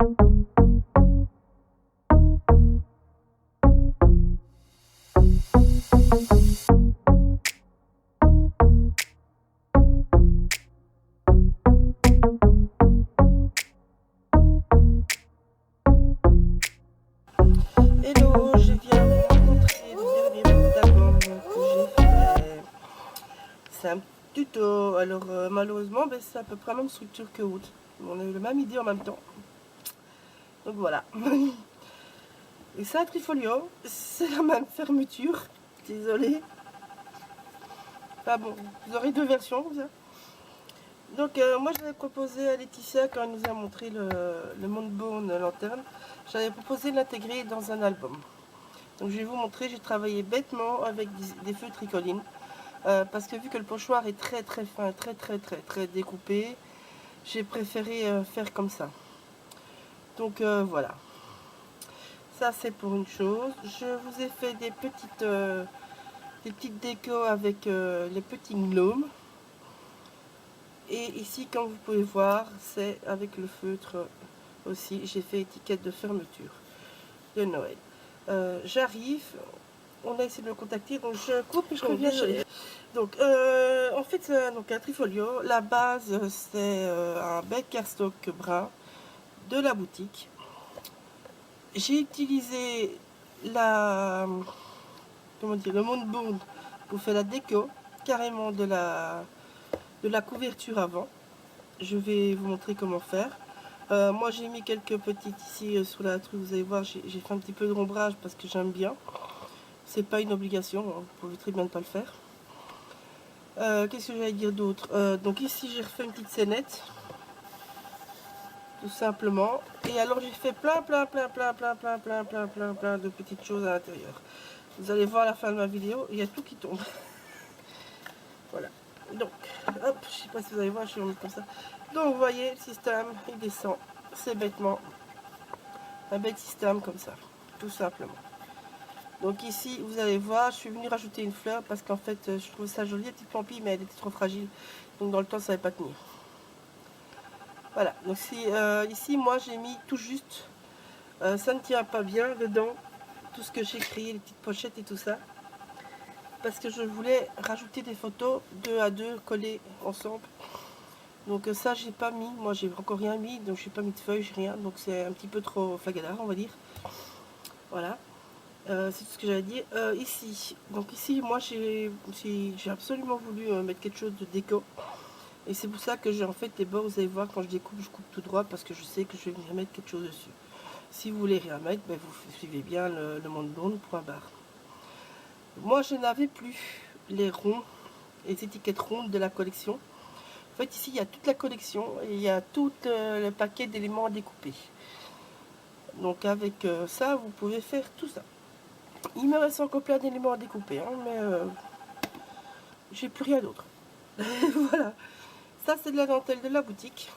Hello, je viens de vous montrer le dernier bout d'album que j'ai fait. C'est un tuto, alors malheureusement ben, c'est à peu près la même structure que l'autre. On a eu la même idée en même temps. Donc voilà. Et c'est un trifolio, c'est la même fermeture. Désolée. Enfin bon, vous aurez deux versions comme ça. Donc moi j'avais proposé à Laetitia quand elle nous a montré le Moonbone lanterne, j'avais proposé de l'intégrer dans un album. Donc je vais vous montrer, j'ai travaillé bêtement avec des feux tricoline. Parce que vu que le pochoir est très fin, très découpé, j'ai préféré faire comme ça. Donc voilà. Ça c'est pour une chose. Je vous ai fait des petites décos avec les petits gnomes. Et ici, comme vous pouvez voir, c'est avec le feutre aussi. J'ai fait étiquette de fermeture de Noël. J'arrive. On a essayé de me contacter, donc je coupe et je reviens. Donc, en fait, c'est donc un trifolio. La base, c'est un bec cardstock brun de la boutique. J'ai utilisé comment dire, le Moonbone pour faire la déco, carrément de la couverture avant. Je vais vous montrer comment faire. Moi, j'ai mis quelques petites ici sur la truc. Vous allez voir, j'ai fait un petit peu de rembrage parce que j'aime bien. C'est pas une obligation, hein, vous pouvez très bien ne pas le faire. Qu'est-ce que j'allais dire d'autre? Donc ici j'ai refait une petite scénette, tout simplement. Et alors j'ai fait plein de petites choses à l'intérieur. Vous allez voir à la fin de ma vidéo, il y a tout qui tombe. Voilà. Donc, hop, je sais pas si vous allez voir, je vais remettre comme ça. Donc vous voyez, le système, il descend. C'est bêtement un bête système comme ça, tout simplement. Donc ici, vous allez voir, je suis venue rajouter une fleur parce qu'en fait, je trouve ça joli, la petite pampille, mais elle était trop fragile. Donc dans le temps, ça ne va pas tenir. Voilà, donc ici, moi, j'ai mis tout juste. Ça ne tient pas bien dedans, tout ce que j'ai créé, les petites pochettes et tout ça. Parce que je voulais rajouter des photos 2 à 2 collées ensemble. Donc ça, j'ai pas mis. Moi, j'ai encore rien mis, donc j'ai pas mis de feuilles, j'ai rien. Donc c'est un petit peu trop flagadard, on va dire. Voilà. C'est tout ce que j'allais dire. Ici, donc ici, moi j'ai absolument voulu mettre quelque chose de déco. Et c'est pour ça que j'ai en fait les bords, vous allez voir, quand je coupe tout droit parce que je sais que je vais venir mettre quelque chose dessus. Si vous voulez rien mettre, ben, vous suivez bien le Moonbone point barre. Moi je n'avais plus les ronds, les étiquettes rondes de la collection. En fait ici il y a toute la collection et il y a tout le paquet d'éléments à découper. Donc avec ça vous pouvez faire tout ça. Il me reste encore plein d'éléments à découper, hein, mais j'ai plus rien d'autre. Voilà. Ça, c'est de la dentelle de la boutique.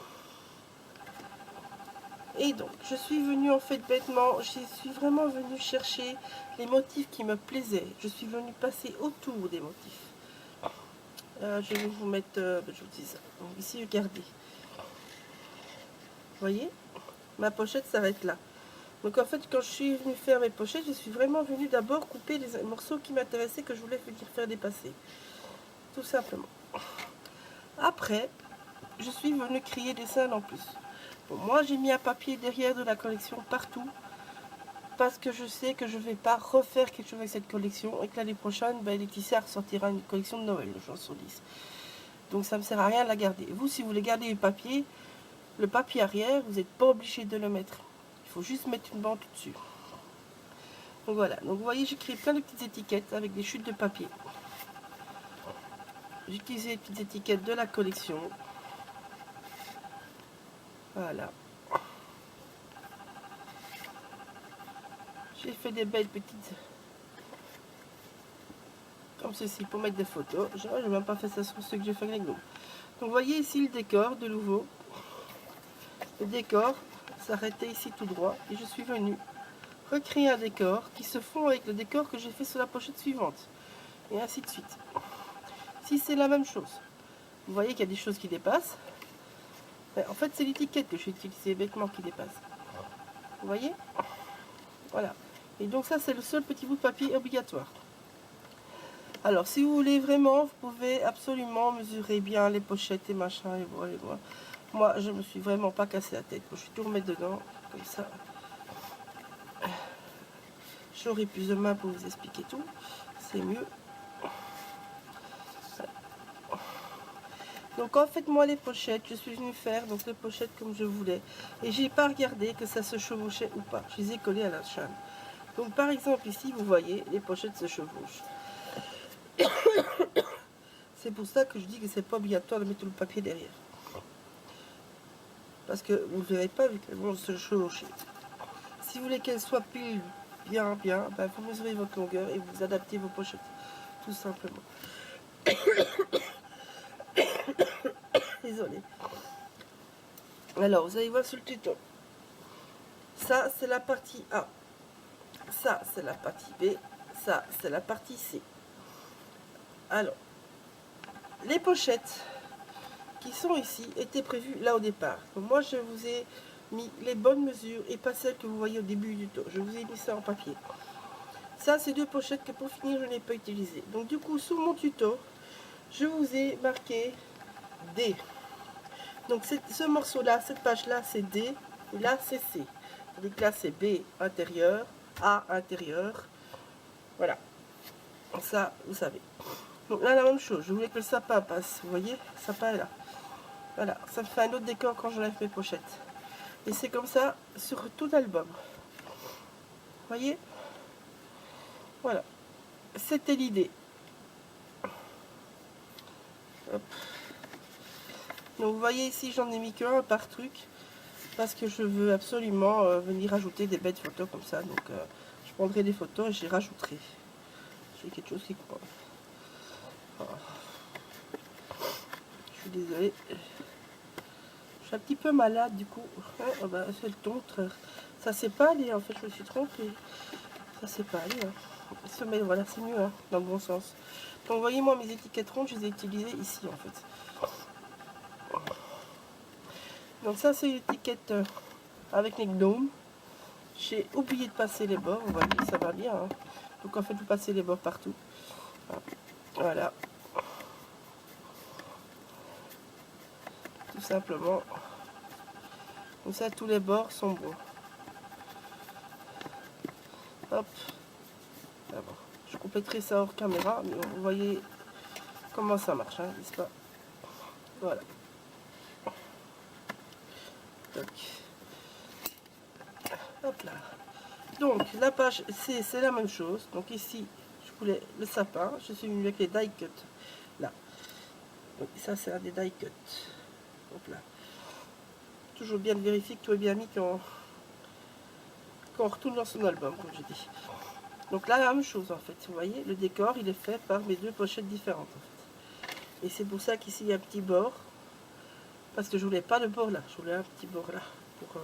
Et donc, je suis venue en fait bêtement, je suis vraiment venue chercher les motifs qui me plaisaient. Je suis venue passer autour des motifs. Je vais vous mettre, je vous dis ça. Donc, ici, regardez. Vous voyez, ma pochette s'arrête là. Donc en fait, quand je suis venue faire mes pochettes, je suis vraiment venue d'abord couper les morceaux qui m'intéressaient, que je voulais venir faire dépasser. Tout simplement. Après, je suis venue créer des scènes en plus. Bon, moi, j'ai mis un papier derrière de la collection partout, parce que je sais que je ne vais pas refaire quelque chose avec cette collection, et que l'année prochaine, ben, Laetitia ressortira une collection de Noël, de chansons 10. Donc ça ne me sert à rien de la garder. Vous, si vous voulez garder le papier arrière, vous n'êtes pas obligé de le mettre. Il faut juste mettre une bande dessus. Donc voilà, donc vous voyez, j'ai créé plein de petites étiquettes avec des chutes de papier. J'ai utilisé les petites étiquettes de la collection. Voilà. J'ai fait des belles petites comme ceci pour mettre des photos. Je n'ai même pas fait ça sur ce que j'ai fait avec nous. Donc vous voyez ici le décor de nouveau. Le décor s'arrêtait ici tout droit et je suis venue recréer un décor qui se fond avec le décor que j'ai fait sur la pochette suivante. Et ainsi de suite. Si c'est la même chose, vous voyez qu'il y a des choses qui dépassent. Mais en fait, c'est l'étiquette que j'ai utilisée bêtement qui dépasse. Vous voyez? Voilà. Et donc ça, c'est le seul petit bout de papier obligatoire. Alors, si vous voulez vraiment, vous pouvez absolument mesurer bien les pochettes et machin. Et voilà, et voilà. Moi, je me suis vraiment pas cassé la tête. Je vais tout remettre dedans, comme ça. J'aurai plus de main pour vous expliquer tout. C'est mieux. Donc en fait, moi, les pochettes, je suis venue faire donc les pochettes comme je voulais. Et j'ai pas regardé que ça se chevauchait ou pas. Je les ai collées à la chaîne. Donc par exemple, ici, vous voyez, les pochettes se chevauchent. C'est pour ça que je dis que c'est pas obligatoire de mettre le papier derrière. Parce que vous ne verrez pas vu qu'elles vont se chevaucher. Si vous voulez qu'elles soient pile bien, ben vous mesurez votre longueur et vous adaptez vos pochettes. Tout simplement. Désolée. Alors, vous allez voir sur le tuto. Ça, c'est la partie A. Ça, c'est la partie B. Ça, c'est la partie C. Alors, les pochettes qui sont ici étaient prévues là au départ. Donc, moi, je vous ai mis les bonnes mesures et pas celles que vous voyez au début du tuto. Je vous ai mis ça en papier. Ça, c'est deux pochettes que pour finir, je n'ai pas utilisées. Donc, du coup, sur mon tuto, je vous ai marqué D. Donc, ce morceau-là, cette page-là, c'est D. Et là, c'est C. Donc là, c'est B intérieur, A intérieur. Voilà. Ça, vous savez. Donc là, la même chose. Je voulais que le sapin passe. Vous voyez, le sapin est là. Voilà. Ça me fait un autre décor quand j'enlève mes pochettes. Et c'est comme ça sur tout album. Vous voyez? Voilà. C'était l'idée. Hop. Donc vous voyez ici, j'en ai mis qu'un par truc. Parce que je veux absolument venir ajouter des belles photos comme ça. Donc je prendrai des photos et j'y rajouterai. J'ai quelque chose qui court. Oh. Je suis désolée. Je suis un petit peu malade du coup. Oh, bah, c'est le ton. Ça s'est pas allé en fait, je me suis trompée. Ça s'est pas allé. Hein. Mais voilà, c'est mieux hein, dans le bon sens. Donc voyez moi mes étiquettes rondes, je les ai utilisées ici en fait. Donc ça c'est l'étiquette avec les gnomes. J'ai oublié de passer les bords, vous voyez, ça va bien. Hein. Donc en fait vous passez les bords partout. Voilà. Tout simplement. Comme ça tous les bords sont bons. Hop. D'abord, je compléterai ça hors caméra, mais vous voyez comment ça marche, hein, n'est-ce pas? Voilà. Donc. Hop là. Donc la page C, c'est la même chose. Donc ici, je voulais le sapin. Je suis venue avec les die cut. Là. Donc ça, c'est un des die cut. Hop là. Toujours bien de vérifier que tout est bien mis quand on retourne dans son album, comme je dis. Donc là, la même chose en fait. Vous voyez, le décor, il est fait par mes deux pochettes différentes en fait. Et c'est pour ça qu'ici, il y a un petit bord. Parce que je voulais pas le bord là. Je voulais un petit bord là. Pour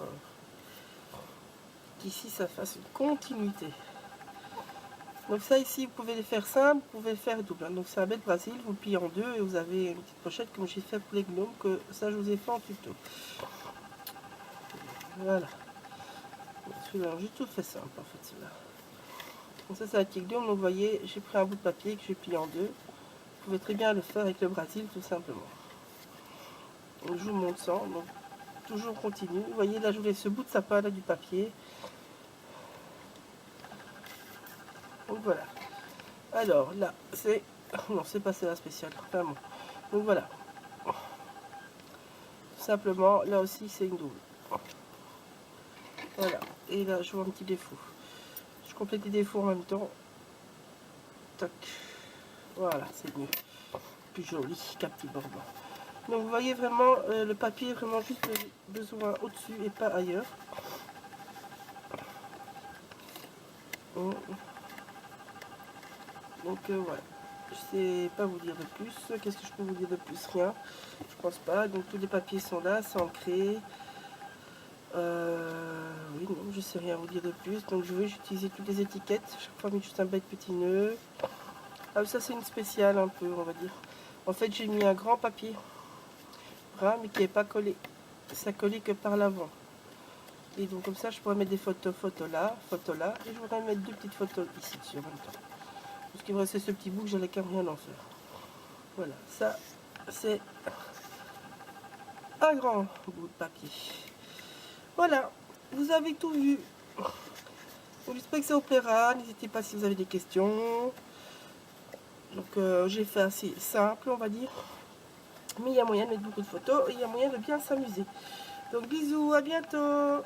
qu'ici, ça fasse une continuité. Donc ça ici, vous pouvez les faire simple, vous pouvez le faire double. Hein. Donc c'est un bel Brésil, vous le pliez en deux et vous avez une petite pochette comme j'ai fait pour les gnomes, que ça je vous ai fait en tuto. Voilà. Celui-là, j'ai tout fait simple en fait celui-là. Donc ça c'est un petit gnome, donc vous voyez, j'ai pris un bout de papier que j'ai plié en deux. Vous pouvez très bien le faire avec le Brésil tout simplement. Donc je vous montre ça, donc toujours continue. Vous voyez là je voulais ce bout de sapin là du papier. Donc voilà. Alors là, c'est... Non, c'est pas la spéciale, vraiment. Donc voilà. Tout simplement, là aussi, c'est une double. Voilà. Et là, je vois un petit défaut. Je complète les défauts en même temps. Tac. Voilà, c'est mieux. Plus joli qu'un petit bord blanc. Donc vous voyez vraiment, le papier est vraiment juste besoin au-dessus et pas ailleurs. Donc voilà. Je sais pas vous dire de plus. Qu'est-ce que je peux vous dire de plus? Rien. Je pense pas. Donc tous les papiers sont là, c'est ancré. Oui, non, je sais rien vous dire de plus. Donc je vais utiliser toutes les étiquettes. Chaque fois, j'ai juste un bête petit nœud. Ah, ça c'est une spéciale un peu, on va dire. En fait, j'ai mis un grand papier brun, mais qui n'est pas collé. Ça collé que par l'avant. Et donc comme ça, je pourrais mettre des photos là, et je voudrais mettre 2 petites photos ici dessus en même temps. Parce qu'il me restait ce petit bout que j'allais quand même rien en faire. Voilà, ça c'est un grand bout de papier. Voilà, vous avez tout vu. J'espère que ça vous plaira. N'hésitez pas si vous avez des questions. Donc j'ai fait assez simple, on va dire. Mais il y a moyen de mettre beaucoup de photos et il y a moyen de bien s'amuser. Donc bisous, à bientôt.